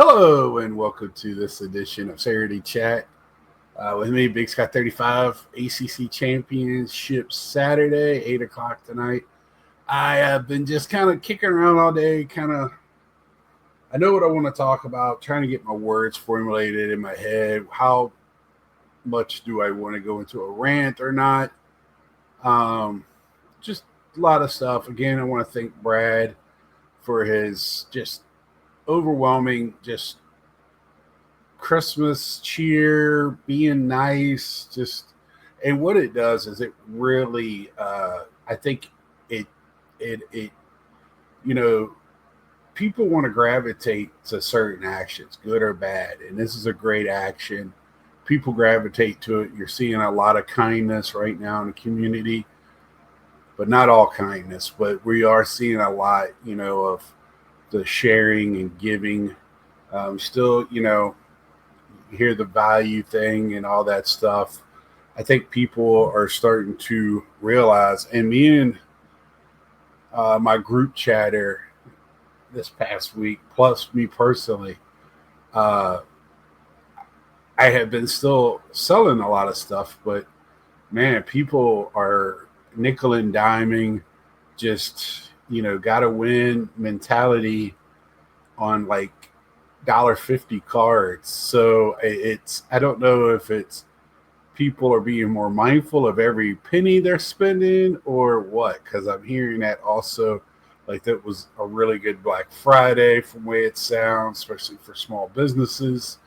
Hello and welcome to this edition of Saturday Chat. With me, Big Sky 35, ACC Championship Saturday, 8 o'clock tonight. I have been just kind of kicking around all day, I know what I want to talk about, trying to get my words formulated in my head. How much do I want to go into a rant or not? Just a lot of stuff. Again, I want to thank Brad for his just overwhelming, just Christmas cheer, being nice, and what it does is it really, I think it, you know, people want to gravitate to certain actions, good or bad, and this is a great action. People gravitate to it. You're seeing a lot of kindness right now in the community, but not all kindness, but we are seeing a lot, of the sharing and giving. Still, you hear the value thing and all that stuff. I think people are starting to realize, and me and my group chatter this past week, plus me personally, uh, I have been still selling a lot of stuff, but man, people are nickel and diming, just, gotta win mentality on like $1.50 cards. So I don't know if it's people are being more mindful of every penny they're spending or what, because I'm hearing that also, like that was a really good Black Friday from the way it sounds, especially for small businesses.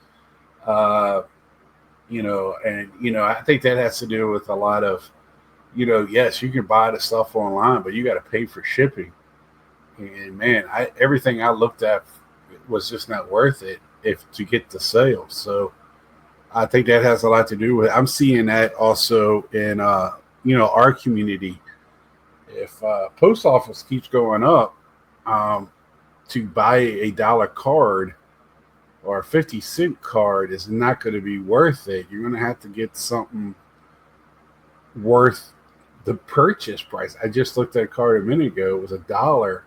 uh I think that has to do with a lot of, yes, you can buy the stuff online, but you got to pay for shipping. And man, everything I looked at was just not worth it if to get the sale. So I think that has a lot to do with it. I'm seeing that also in our community. If post office keeps going up, um, to buy a dollar card or a 50-cent card is not going to be worth it. You're going to have to get something worth the purchase price. I just looked at a card a minute ago. It was $1.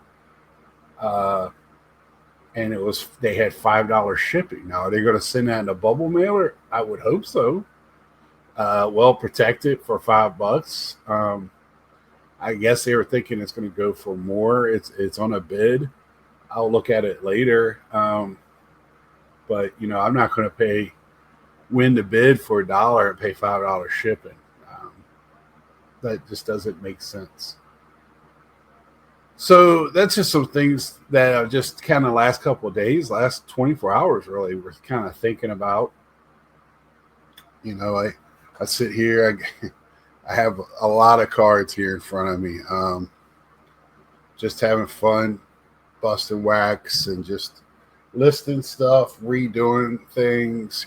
Uh, and they had $5 shipping. Now, are they going to send that in a bubble mailer? I would hope so. Well protected for $5. I guess they were thinking it's going to go for more. It's on a bid. I'll look at it later. But I'm not going to win the bid for $1 and pay $5 shipping. That just doesn't make sense. So that's just some things that I've just kind of last couple of days, last 24 hours really, we're kind of thinking about. I sit here, I have a lot of cards here in front of me. Just having fun, busting wax and just listing stuff, redoing things.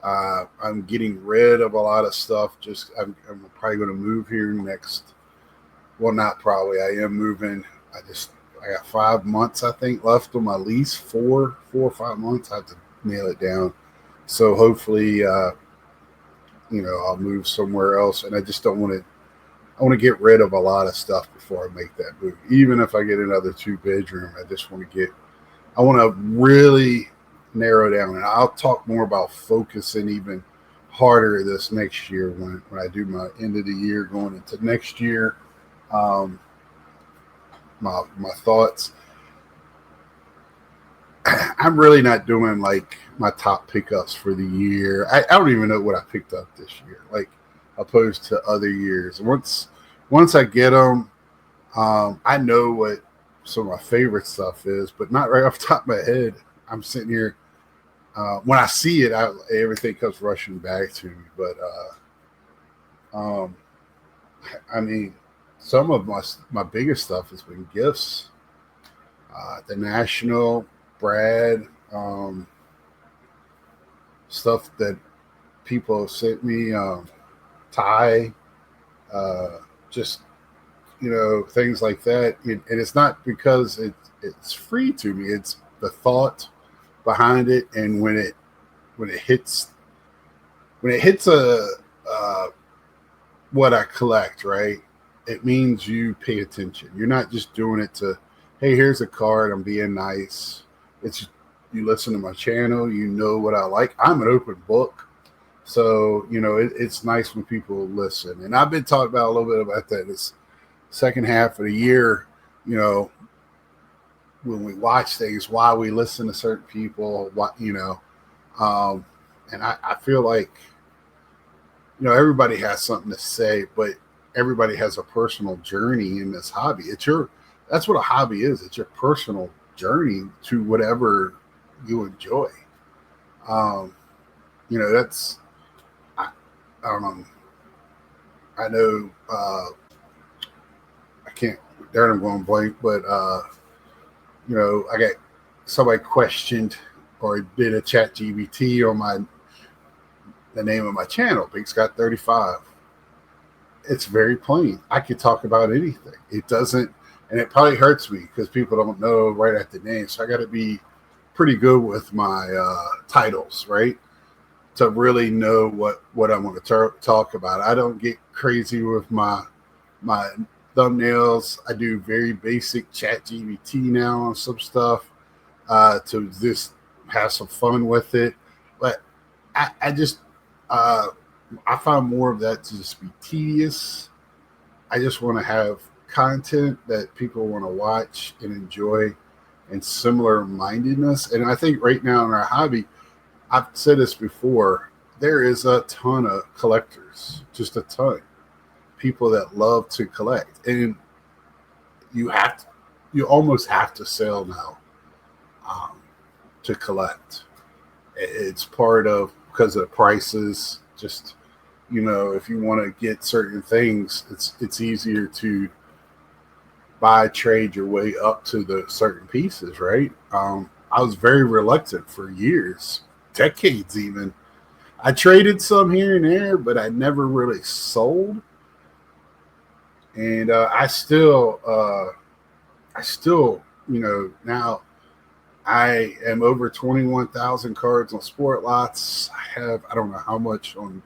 I'm getting rid of a lot of stuff. I'm probably going to move here next. Well, not probably. I am moving. I got 5 months, I think, left on my lease. 4 or 5 months. I have to nail it down. So hopefully, I'll move somewhere else. And I just don't want to. I want to get rid of a lot of stuff before I make that move. Even if I get another 2-bedroom, I just want to get. I want to really narrow down, and I'll talk more about focusing even harder this next year when I do my end of the year going into next year. My thoughts. I'm really not doing like my top pickups for the year. I don't even know what I picked up this year, like opposed to other years. Once I get them, I know what some of my favorite stuff is, but not right off the top of my head. I'm sitting here. When I see it, everything comes rushing back to me. But I mean, some of my biggest stuff has been gifts. The National, Brad, stuff that people have sent me, Ty, just things like that. And it's not because it's free to me. It's the thought behind it, and when it hits a what I collect, right? It means you pay attention. You're not just doing it to, hey, here's a card, I'm being nice. It's you listen to my channel, you know what I like. I'm an open book. So, it's nice when people listen. And I've been talking about a little bit about that this second half of the year, you know, when we watch things, why we listen to certain people, um, and I feel like, everybody has something to say, but everybody has a personal journey in this hobby. That's what a hobby is. It's your personal journey to whatever you enjoy. Um, that's, I don't know. I know, I can't, there I'm going blank, but, I got somebody questioned or did a chat GBT on the name of my channel, Big Scott 35. It's very plain. I could talk about anything. It doesn't, and it probably hurts me because people don't know right at the name. So I got to be pretty good with my titles, right? To really know what I'm going to talk about. I don't get crazy with my thumbnails. I do very basic chat GBT now on some stuff to just have some fun with it. But I just I find more of that to just be tedious. I just want to have content that people want to watch and enjoy and similar mindedness. And I think right now in our hobby, I've said this before, there is a ton of collectors, just a ton. People that love to collect. And you almost have to sell now to collect. It's part of, because of the prices, just, if you want to get certain things, it's easier to buy, trade your way up to the certain pieces, right? I was very reluctant for years, decades even. I traded some here and there, but I never really sold. And now I am over 21,000 cards on Sport Lots. I don't know how much on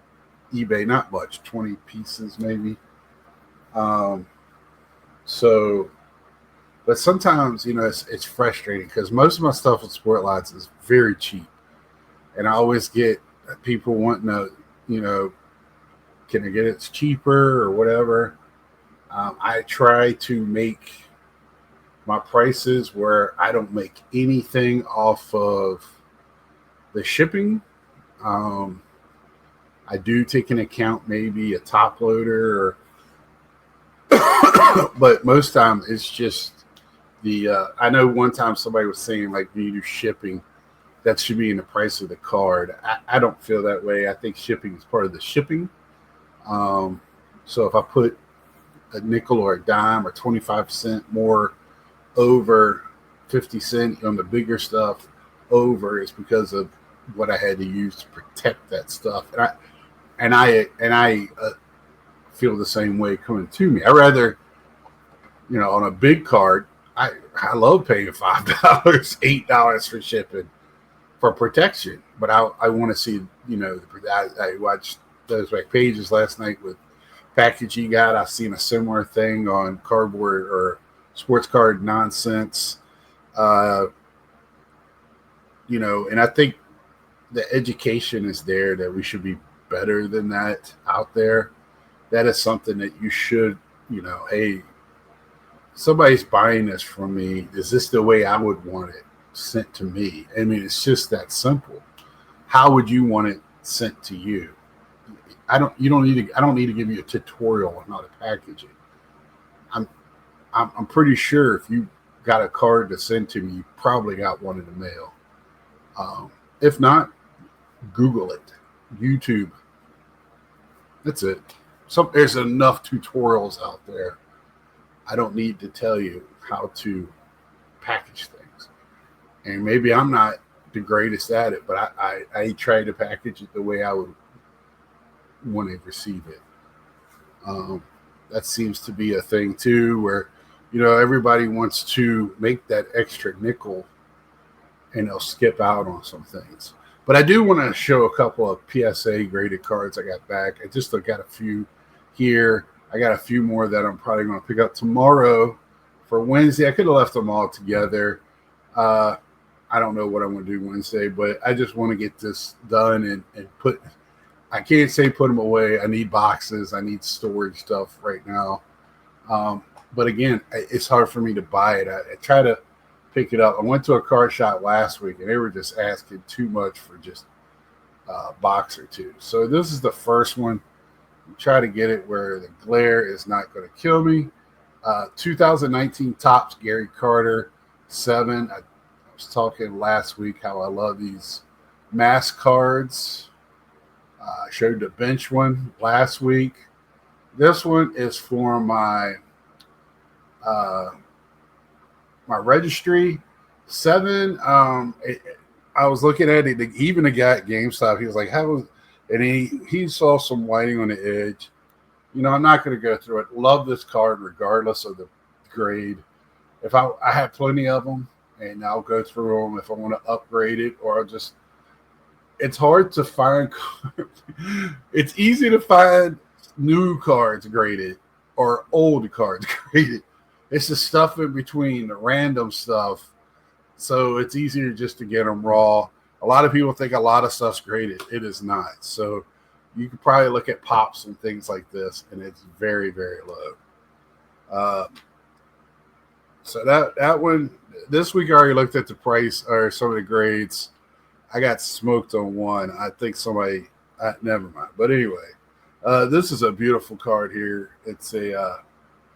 eBay, not much, 20 pieces maybe. So, but sometimes, it's frustrating because most of my stuff on Sport Lots is very cheap. And I always get people wanting to, can I get it cheaper or whatever. I try to make my prices where I don't make anything off of the shipping. I do take into account maybe a top loader, but most time it's just I know one time somebody was saying, like, when you do shipping, that should be in the price of the card. I don't feel that way. I think shipping is part of the shipping. So if I put a nickel or a dime or 25% more over 50 cents on the bigger stuff over, is because of what I had to use to protect that stuff. And I feel the same way coming to me. I rather, on a big card, I love paying $5, $8 for shipping for protection. But I want to see, I watched those back pages last night with Package You Got. I've seen a similar thing on cardboard or sports card nonsense. And I think the education is there that we should be better than that out there. That is something that you should, hey, somebody's buying this from me. Is this the way I would want it sent to me? I mean, it's just that simple. How would you want it sent to you? I don't need to give you a tutorial on how to package it. I'm pretty sure if you got a card to send to me, you probably got one in the mail. If not, Google it, YouTube. That's it. There's enough tutorials out there. I don't need to tell you how to package things. And maybe I'm not the greatest at it, but I try to package it the way I would want to receive it. That seems to be a thing too, where everybody wants to make that extra nickel, and they'll skip out on some things. But I do want to show a couple of PSA graded cards I got back. I just got a few here. I got a few more that I'm probably going to pick up tomorrow for Wednesday. I could have left them all together. I I don't know what I'm going to do Wednesday, but I just want to get this done and put. I can't say put them away. I need boxes. I need storage stuff right now. But again, it's hard for me to buy it. I try to pick it up. I went to a card shop last week, and they were just asking too much for just a box or two. So this is the first one. Try to get it where the glare is not going to kill me. 2019 Topps Gary Carter 7. I was talking last week how I love these mask cards. I showed the bench one last week. This one is for my my registry 7. I was looking at it. Even the guy at GameStop, he was like, "How was?" And he saw some whiting on the edge. I'm not going to go through it. Love this card regardless of the grade. If I have plenty of them, and I'll go through them if I want to upgrade it, or I'll just. It's hard to find. It's easy to find new cards graded or old cards graded. It's the stuff in between, the random stuff. So it's easier just to get them raw. A lot of people think a lot of stuff's graded. It is not. So you can probably look at pops and things like this, and it's very, very low. So that one, this week I already looked at the price or some of the grades. I got smoked on one. I think somebody, never mind. But anyway, this is a beautiful card here. It's a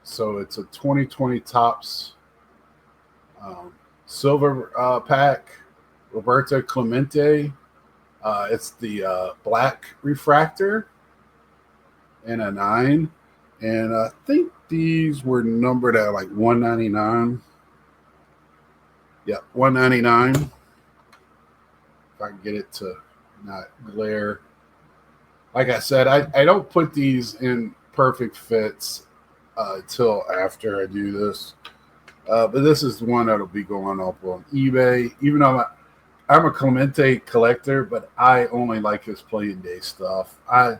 2020 Topps silver pack. Roberto Clemente. It's the black refractor and a 9. And I think these were numbered at like 199. Yeah, 199. If I can get it to not glare. Like I said, I don't put these in perfect fits till after I do this. But this is the one that'll be going up on eBay. Even though I'm a Clemente collector, but I only like his playing day stuff. I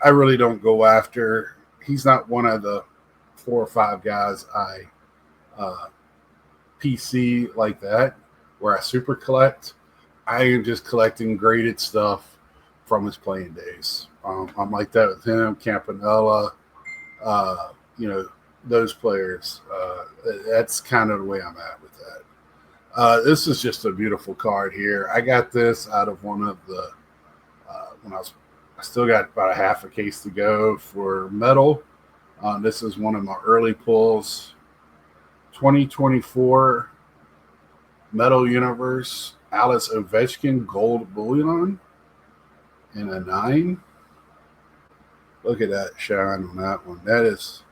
really don't go after. He's not one of the 4 or 5 guys I PC like that, where I super collect. I am just collecting graded stuff from his playing days. I'm like that with him, Campanella, those players. That's kind of the way I'm at with that. This is just a beautiful card here. I got this out of one of the I still got about a half a case to go for metal. This is one of my early pulls. 2024 Metal Universe Alice Ovechkin Gold Bullion and a 9. Look at that shine on that one. That is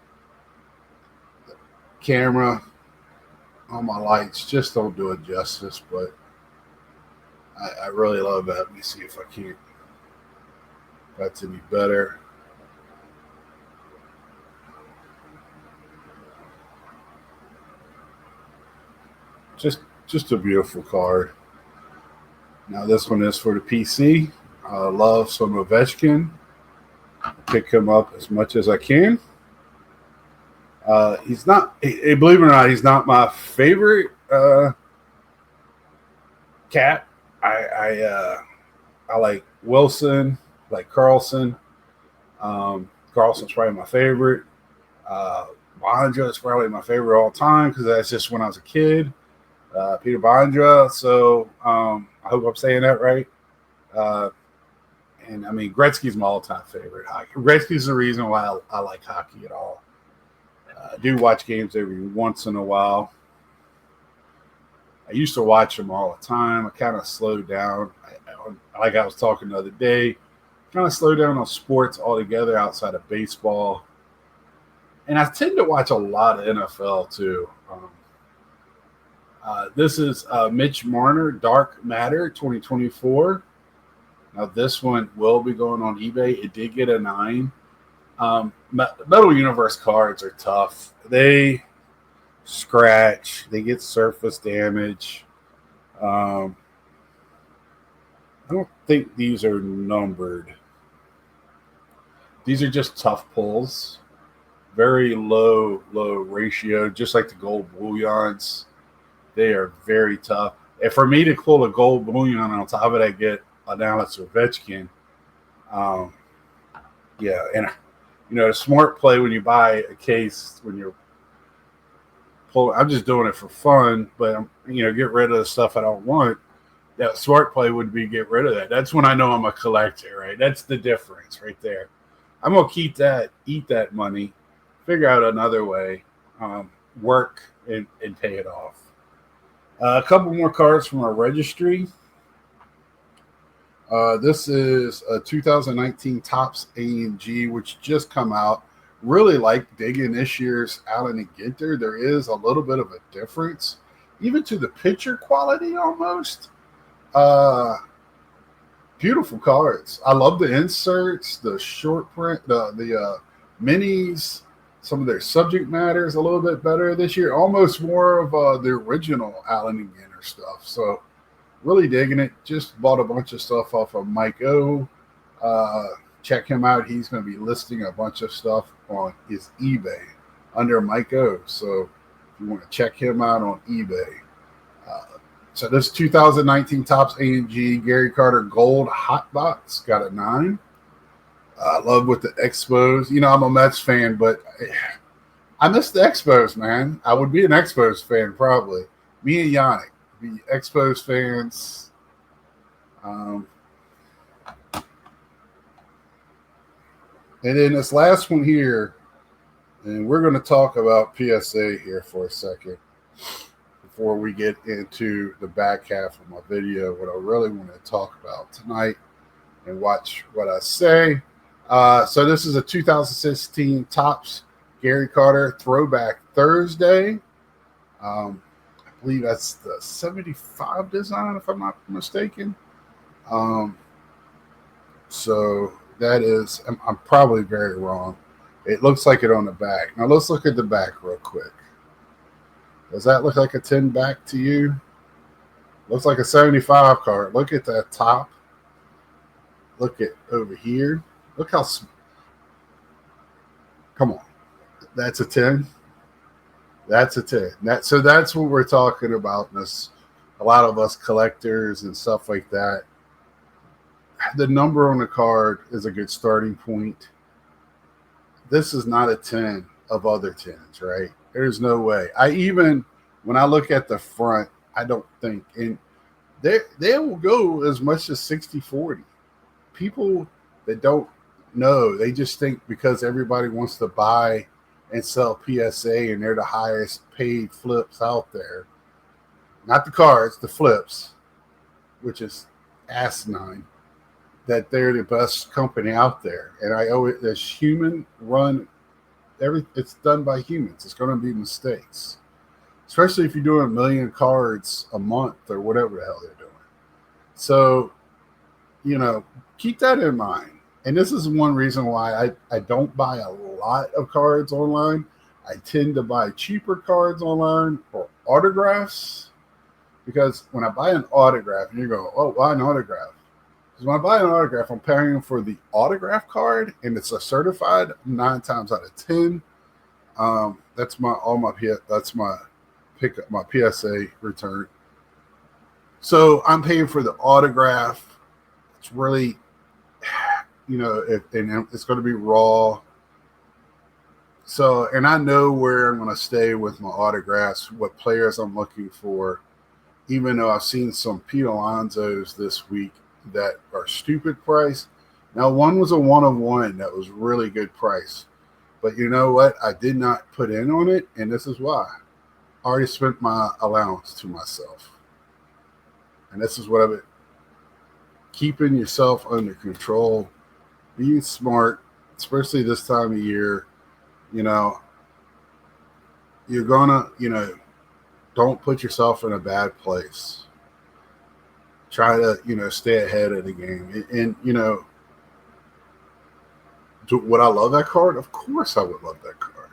camera on my lights just don't do it justice, but I really love that. Let me see if I can't that to be better. Just a beautiful card. Now this one is for the PC. I love some Ovechkin. Pick him up as much as I can. He's not, believe it or not, he's not my favorite cat. I like Wilson, like Carlson. Carlson's probably my favorite. Bondra is probably my favorite all time because that's just when I was a kid. Peter Bondra. So I hope I'm saying that right. And I mean, Gretzky's my all-time favorite hockey. Gretzky's the reason why I like hockey at all. I do watch games every once in a while. I used to watch them all the time. I kind of slowed down. Like I was talking the other day, kind of slowed down on sports altogether outside of baseball. And I tend to watch a lot of NFL too. This is Mitch Marner, Dark Matter 2024. Now this one will be going on eBay. It did get a 9. Metal Universe cards are tough. They scratch. They get surface damage. I don't think these are numbered. These are just tough pulls. Very low ratio, just like the gold bullions. They are very tough. And for me to pull a gold bullion on top of that, get an Alex Ovechkin, um, yeah, and a smart play when you buy a case when you're pulling. I'm just doing it for fun, but get rid of the stuff I don't want. That smart play would be get rid of that. That's when I know I'm a collector, right? That's the difference right there. I'm gonna keep that, eat that money, figure out another way, work and pay it off. A couple more cards from our registry. This is a 2019 Topps A&G, which just come out. Really like digging this year's Allen and Ginter. There is a little bit of a difference, even to the picture quality almost. Beautiful cards. I love the inserts, the short print, the minis. Some of their subject matter is a little bit better this year. Almost more of the original Allen and Ginter stuff. So really digging it. Just bought a bunch of stuff off of Mike O. Check him out. He's going to be listing a bunch of stuff on his eBay under Mike O. So if you want to check him out on eBay. So this 2019 Topps A&G Gary Carter Gold Hot Box got a 9. I love with the Expos. I'm a Mets fan, but I miss the Expos, man. I would be an Expos fan probably. Me and Yannick be Expos fans. And then this last one here, and we're going to talk about PSA here for a second before we get into the back half of my video, what I really want to talk about tonight and watch what I say. So this is a 2016 Topps Gary Carter Throwback Thursday. I believe that's the 75 design, if I'm not mistaken. So that is, I'm probably very wrong. It looks like it on the back. Now let's look at the back real quick. Does that look like a 10 back to you? Looks like a 75 card. Look at that top. Look at over here. Look how. Come on. That's a 10. That's a 10. So that's what we're talking about. A lot of us collectors and stuff like that. The number on the card is a good starting point. This is not a 10 of other 10s, right? There's no way. When I look at the front, I don't think, and they will go as much as 60-40. People that don't know, they just think because everybody wants to buy and sell PSA and they're the highest paid flips out there. Not the cards, the flips, which is asinine, that they're the best company out there. And I owe it as human run. It's done by humans. It's going to be mistakes, especially if you're doing 1 million cards a month or whatever the hell they're doing. So, keep that in mind. And this is one reason why I don't buy a lot of cards online. I tend to buy cheaper cards online or autographs, because when I buy an autograph, and you go, oh, buy an autograph. Because when I buy an autograph, I'm paying for the autograph card, and it's a certified 9 times out of 10. That's my pickup, my PSA return. So I'm paying for the autograph. It's really, and it's going to be raw. So, and I know where I'm going to stay with my autographs, what players I'm looking for, even though I've seen some Pete Alonsos this week that are stupid price. Now, one was a 1-of-1 that was really good price. But you know what? I did not put in on it, and this is why. I already spent my allowance to myself. And this is what I've been keeping yourself under control, being smart, especially this time of year. You're going to, don't put yourself in a bad place. Try to, stay ahead of the game. And would I love that card? Of course I would love that card.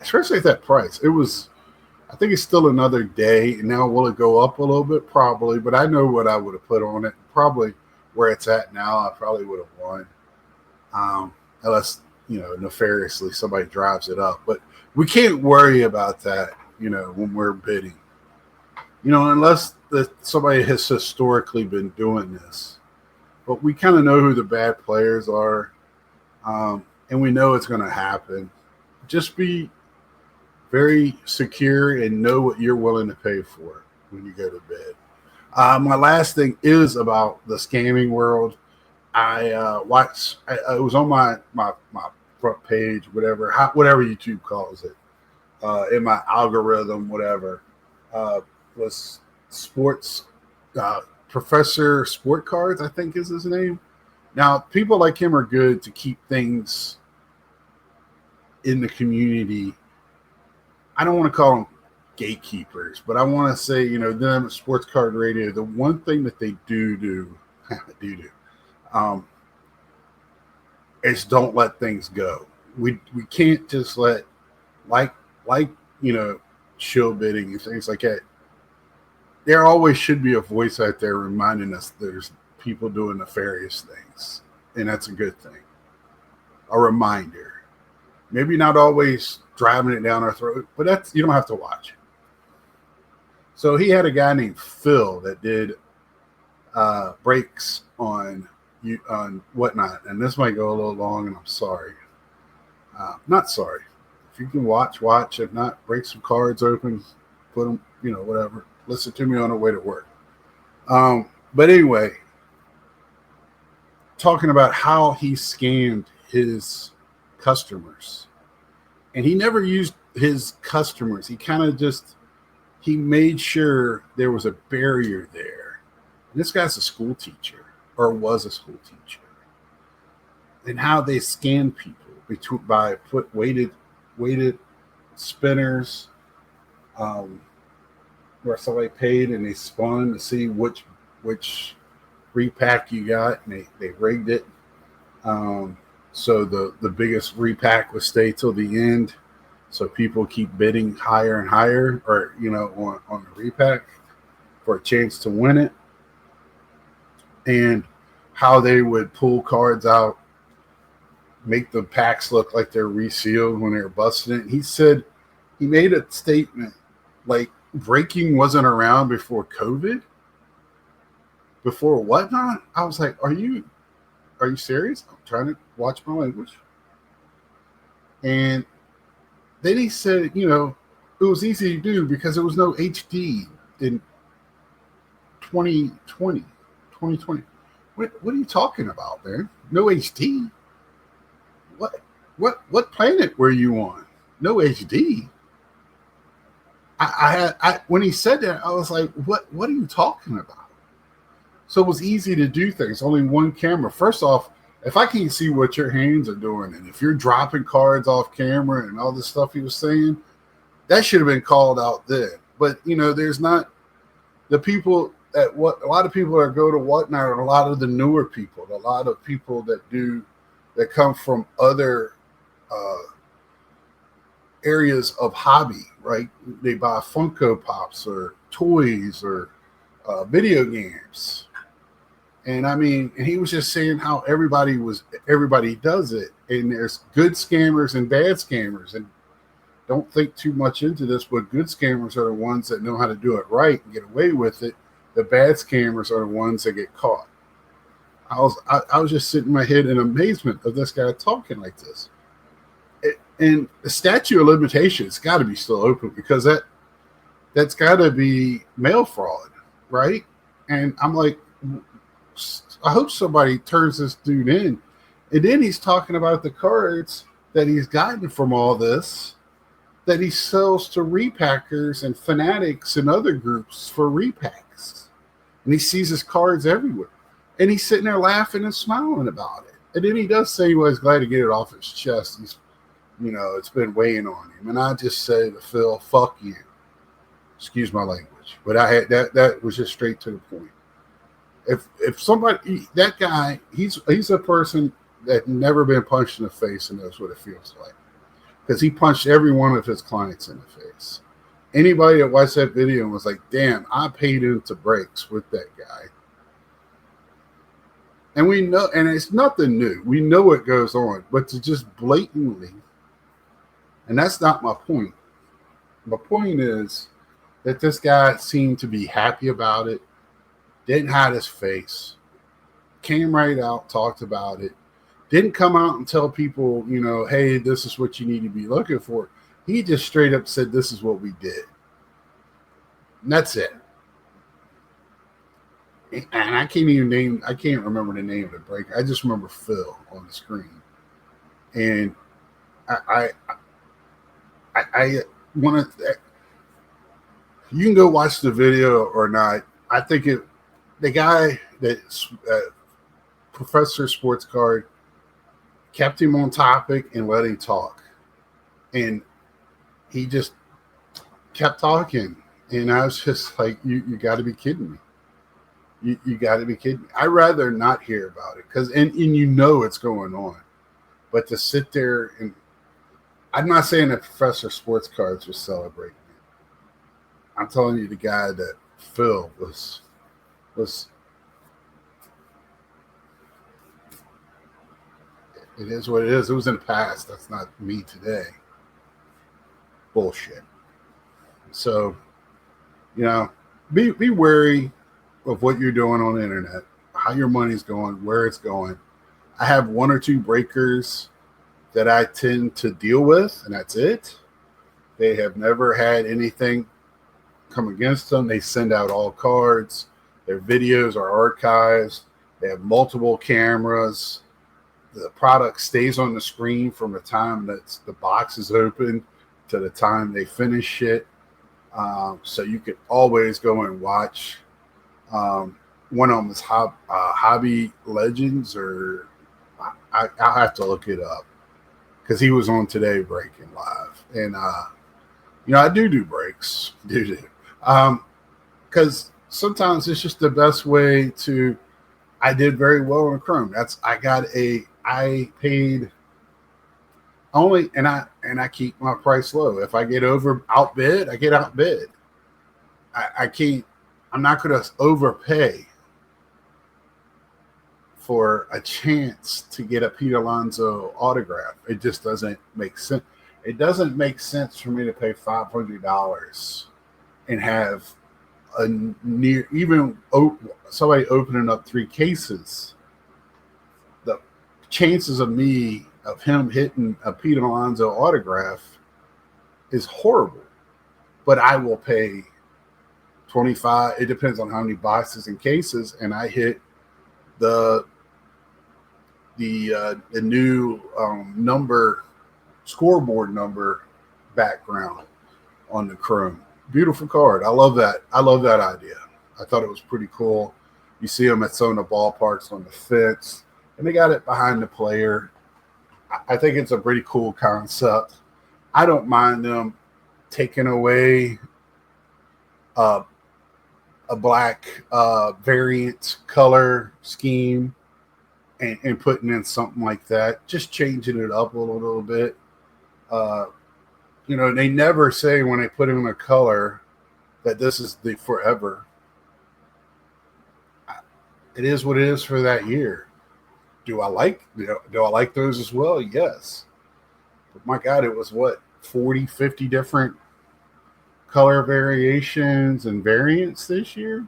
Especially at that price. I think it's still another day. And now will it go up a little bit? Probably. But I know what I would have put on it. Probably where it's at now, I probably would have won. Unless, nefariously somebody drives it up. But we can't worry about that, when we're bidding. Unless that somebody has historically been doing this, but we kind of know who the bad players are, and we know it's going to happen. Just be very secure and know what you're willing to pay for when you go to bed. My last thing is about the scamming world. I watched. It was on my front page, whatever YouTube calls it, in my algorithm, whatever. Was sports Professor Sport Cards, I think is his name. Now, people like him are good to keep things in the community. I don't want to call them gatekeepers, but I want to say, them at Sports Card Radio, the one thing that they do is don't let things go. We can't just let like shill bidding and things like that. There always should be a voice out there reminding us there's people doing nefarious things, and that's a good thing. A reminder. Maybe not always driving it down our throat, but you don't have to watch. So he had a guy named Phil that did breaks on whatnot, and this might go a little long, and I'm sorry. Not sorry. If you can watch. If not, break some cards open, put them, whatever. Listen to me on the way to work. But anyway, talking about how he scammed his customers. And he never used his customers. He kind of he made sure there was a barrier there. And this guy's a school teacher, or was a school teacher. And how they scam people by put weighted spinners, where somebody paid and they spun to see which repack you got, and they rigged it. So the biggest repack would stay till the end. So people keep bidding higher and higher, or on the repack for a chance to win it. And how they would pull cards out, make the packs look like they're resealed when they're busting it. He said he made a statement like breaking wasn't around before COVID, before whatnot. I was like, are you serious? I'm trying to watch my language. And then he said, it was easy to do because there was no HD in 2020. What are you talking about, man? No HD? What planet were you on? No HD? I when he said that, I was like, what are you talking about? So it was easy to do things. Only one camera. First off, if I can't see what your hands are doing, and if you're dropping cards off camera and all this stuff he was saying, that should have been called out then. But there's not the people a lot of people that go to whatnot are a lot of the newer people, a lot of people that come from other areas of hobby, right? They buy Funko Pops or toys or video games. And and he was just saying how everybody does it. And there's good scammers and bad scammers. And don't think too much into this, but good scammers are the ones that know how to do it right and get away with it. The bad scammers are the ones that get caught. I was just sitting my head in amazement of this guy talking like this. And the statute of limitations got to be still open, because that's got to be mail fraud, right? And I'm like, I hope somebody turns this dude in. And then he's talking about the cards that he's gotten from all this that he sells to repackers and fanatics and other groups for repacks. And he sees his cards everywhere. And he's sitting there laughing and smiling about it. And then he does say he was glad to get it off his chest. He's, it's been weighing on him. And I just say to Phil, fuck you. Excuse my language. But I had that was just straight to the point. If somebody, that guy, he's a person that never been punched in the face and knows what it feels like. Because he punched every one of his clients in the face. Anybody that watched that video was like, damn, I paid into breaks with that guy. And we know, and it's nothing new. We know what goes on, but to just blatantly, and that's not my point. My point is, that this guy seemed to be happy about it, didn't hide his face, came right out, talked about it, didn't come out and tell people, hey, this is what you need to be looking for. He just straight up said, this is what we did. And that's it. And I can't remember the name of the breaker. I just remember Phil on the screen. And I want to, you can go watch the video or not. I think the guy that Professor Sports Card kept him on topic and let him talk. And he just kept talking. And I was just like, you got to be kidding me. You got to be kidding me. I'd rather not hear about it because, and it's going on. But to sit there and, I'm not saying that Professor Sports Cards was celebrating it. I'm telling you, the guy that Phil was. It is what it is. It was in the past. That's not me today. Bullshit. So, be wary of what you're doing on the internet, how your money's going, where it's going. I have one or two breakers that I tend to deal with, and that's it. They have never had anything come against them. They send out all cards. Their videos are archived. They have multiple cameras. The product stays on the screen from the time that the box is open to the time they finish it. So you could always go and watch. One of them is Hobby Legends, or I'll have to look it up because he was on today breaking live. And, I do breaks. Because sometimes it's just the best way to. I did very well on Chrome. I paid only, and I keep my price low. If I get outbid, I get outbid. I can't. I'm not going to overpay for a chance to get a Pete Alonso autograph. It just doesn't make sense. It doesn't make sense for me to pay $500 and have somebody opening up 3 cases. The chances of him hitting a Pete Alonso autograph is horrible. But I will pay $25. It depends on how many boxes and cases, and I hit the new scoreboard number background on the Chrome. Beautiful card. I love that. I love that idea. I thought it was pretty cool. You see them at some of the ballparks on the fence, and they got it behind the player. I think it's a pretty cool concept. I don't mind them taking away a black variant color scheme and putting in something like that, just changing it up a little bit. They never say when they put in a color that this is the forever. It is what it is for that year. Do I like those as well? Yes. But my God, it was 40, 50 different color variations and variants this year.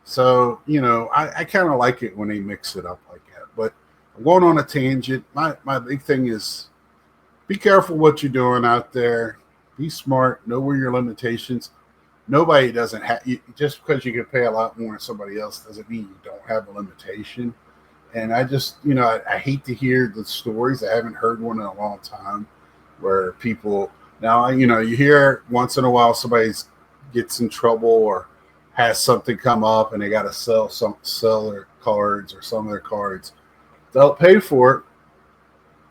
So, I kind of like it when they mix it up like that. But I'm going on a tangent. My big thing is be careful what you're doing out there. Be smart. Know where your limitations. Nobody doesn't have, just because you can pay a lot more than somebody else doesn't mean you don't have a limitation. And I just, I hate to hear the stories. I haven't heard one in a long time where people, now, you hear once in a while somebody gets in trouble or has something come up and they got to sell their cards or some of their cards. They'll pay for it.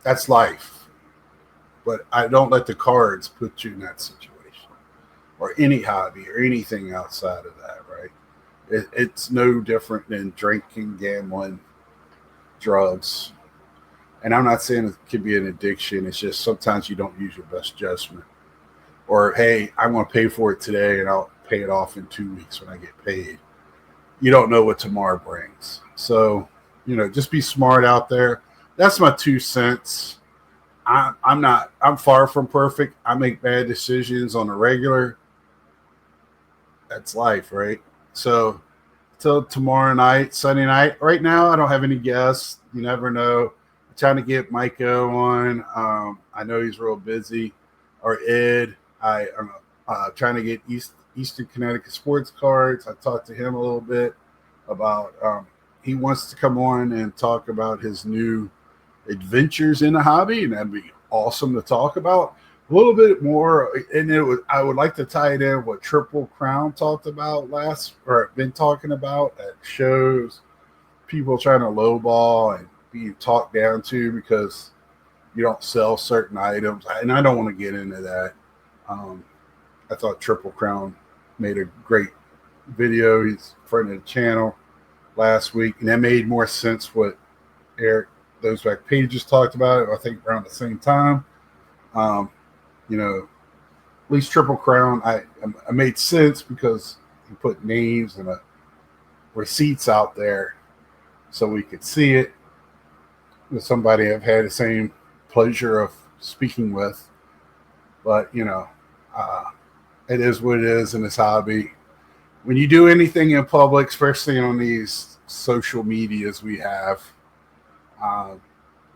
That's life. But I don't let the cards put you in that situation, or any hobby or anything outside of that, right? It's no different than drinking, gambling, drugs. And I'm not saying it could be an addiction. It's just sometimes you don't use your best judgment. Or, hey, I want to pay for it today and I'll pay it off in 2 weeks when I get paid. You don't know what tomorrow brings. So, just be smart out there. That's my 2 cents. I'm far from perfect. I make bad decisions on a regular. that's life, right? So till tomorrow night, Sunday night. Right now, I don't have any guests. You never know. I'm trying to get Micah on. I know he's real busy. Or Ed. I'm trying to get Eastern Connecticut sports cards. I talked to him a little bit about. He wants to come on and talk about his new adventures in the hobby, and that'd be awesome to talk about a little bit more. And I would like to tie it in what Triple Crown talked about or been talking about at shows, people trying to lowball and being talked down to because you don't sell certain items. And I don't want to get into that. I thought Triple Crown made a great video. He's friend of the channel last week, and that made more sense what Eric those back pages talked about it, I think around the same time. You know, at least Triple Crown, I made sense because he put names and receipts out there so we could see it with somebody I've had the same pleasure of speaking with. But, it is what it is in this hobby. When you do anything in public, especially on these social medias we have,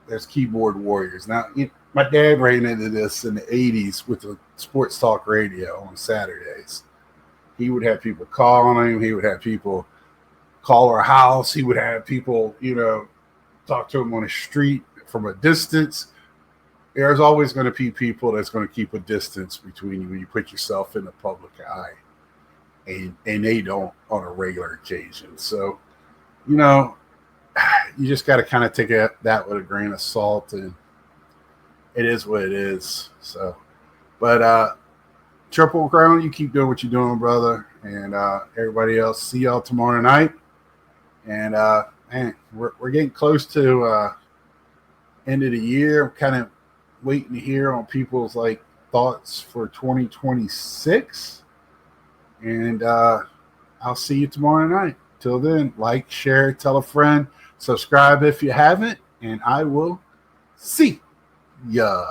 there's keyboard warriors. Now, my dad ran into this in the 80s with the sports talk radio on Saturdays. He would have people calling him. He would have people call our house. He would have people, talk to him on the street from a distance. There's always going to be people that's going to keep a distance between you when you put yourself in the public eye. And they don't on a regular occasion. So, you just got to kind of take that with a grain of salt, and it is what it is. So, but Triple Crown, you keep doing what you're doing, brother, and everybody else. See y'all tomorrow night. And man, we're getting close to end of the year. I'm kind of waiting to hear on people's thoughts for 2026, and I'll see you tomorrow night. Till then, like, share, tell a friend, subscribe if you haven't, and I will see ya.